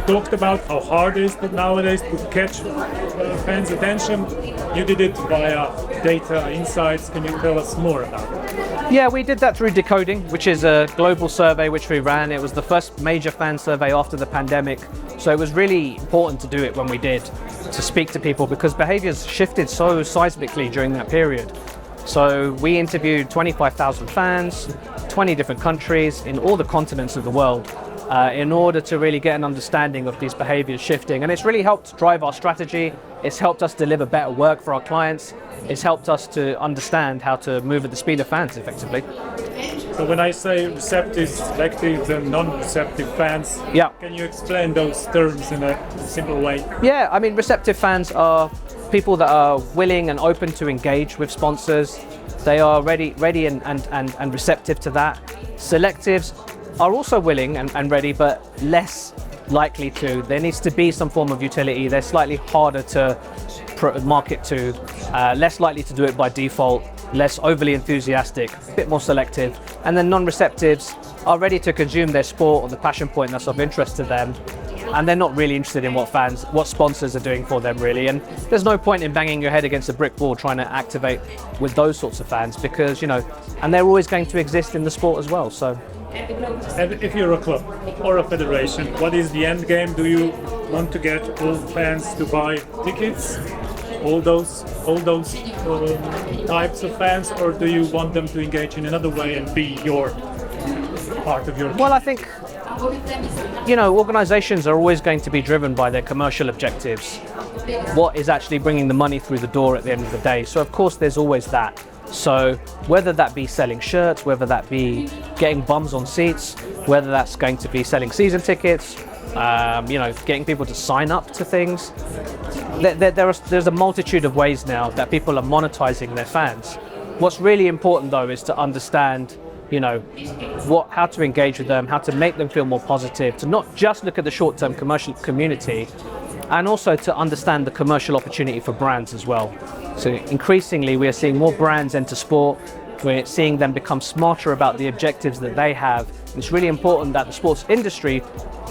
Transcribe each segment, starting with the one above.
talked about how hard it is nowadays to catch fans' attention. You did it via data insights. Can you tell us more about it? Yeah, we did that through Decoding, which is a global survey which we ran. It was the first major fan survey after the pandemic. So it was really important to do it when we did, to speak to people, because behaviors shifted so seismically during that period. So we interviewed 25,000 fans, 20 different countries in all the continents of the world, in order to really get an understanding of these behaviors shifting. And it's really helped drive our strategy. It's helped us deliver better work for our clients. It's helped us to understand how to move at the speed of fans effectively. So when I say receptive, selective and non-receptive fans, yeah, can you explain those terms in a simple way? Yeah, I mean, receptive fans are people that are willing and open to engage with sponsors. They are ready and receptive to that. Selectives are also willing and ready, but less likely to. There needs to be some form of utility. They're slightly harder to market to, less likely to do it by default, less overly enthusiastic, a bit more selective. And then non-receptives are ready to consume their sport or the passion point that's of interest to them, and they're not really interested in what sponsors are doing for them really. And there's no point in banging your head against a brick wall trying to activate with those sorts of fans, because, and they're always going to exist in the sport as well. So. And if you're a club or a federation, what is the end game? Do you want to get all fans to buy tickets, all those types of fans, or do you want them to engage in another way and be part of your? Well, I think organizations are always going to be driven by their commercial objectives. What is actually bringing the money through the door at the end of the day? So of course there's always that. So whether that be selling shirts, whether that be getting bums on seats, whether that's going to be selling season tickets, getting people to sign up to things, there's a multitude of ways now that people are monetizing their fans. What's really important though is to understand how to engage with them, how to make them feel more positive, to not just look at the short-term commercial community, and also to understand the commercial opportunity for brands as well. So increasingly we are seeing more brands enter sport. We're seeing them become smarter about the objectives that they have. It's really important that the sports industry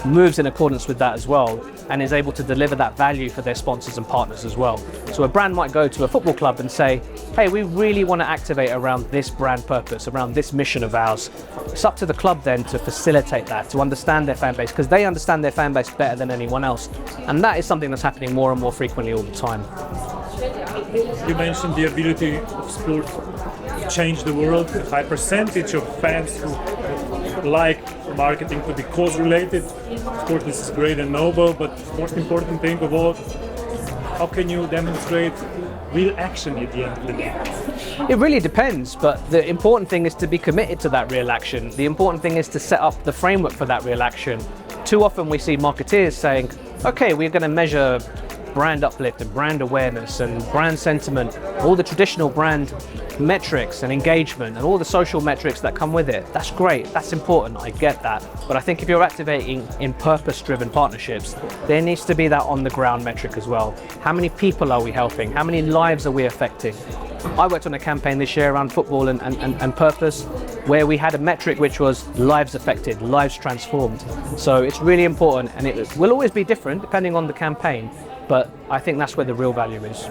moves in accordance with that as well, and is able to deliver that value for their sponsors and partners as well. So a brand might go to a football club and say, hey, we really want to activate around this brand purpose, around this mission of ours. It's up to the club then to facilitate that, to understand their fan base, because they understand their fan base better than anyone else. And that is something that's happening more and more frequently all the time. You mentioned the ability of sport to change the world. A high percentage of fans who like marketing to be cause-related. Of course, this is great and noble, but the most important thing of all, how can you demonstrate real action at the end of the day? It really depends, but the important thing is to be committed to that real action. The important thing is to set up the framework for that real action. Too often we see marketeers saying, okay, we're going to measure brand uplift and brand awareness and brand sentiment, all the traditional brand metrics and engagement and all the social metrics that come with it. That's great, that's important, I get that. But I think if you're activating in purpose-driven partnerships, there needs to be that on-the-ground metric as well. How many people are we helping? How many lives are we affecting? I worked on a campaign this year around football and purpose, where we had a metric which was lives affected, lives transformed. So it's really important, and it will always be different depending on the campaign, but I think that's where the real value is.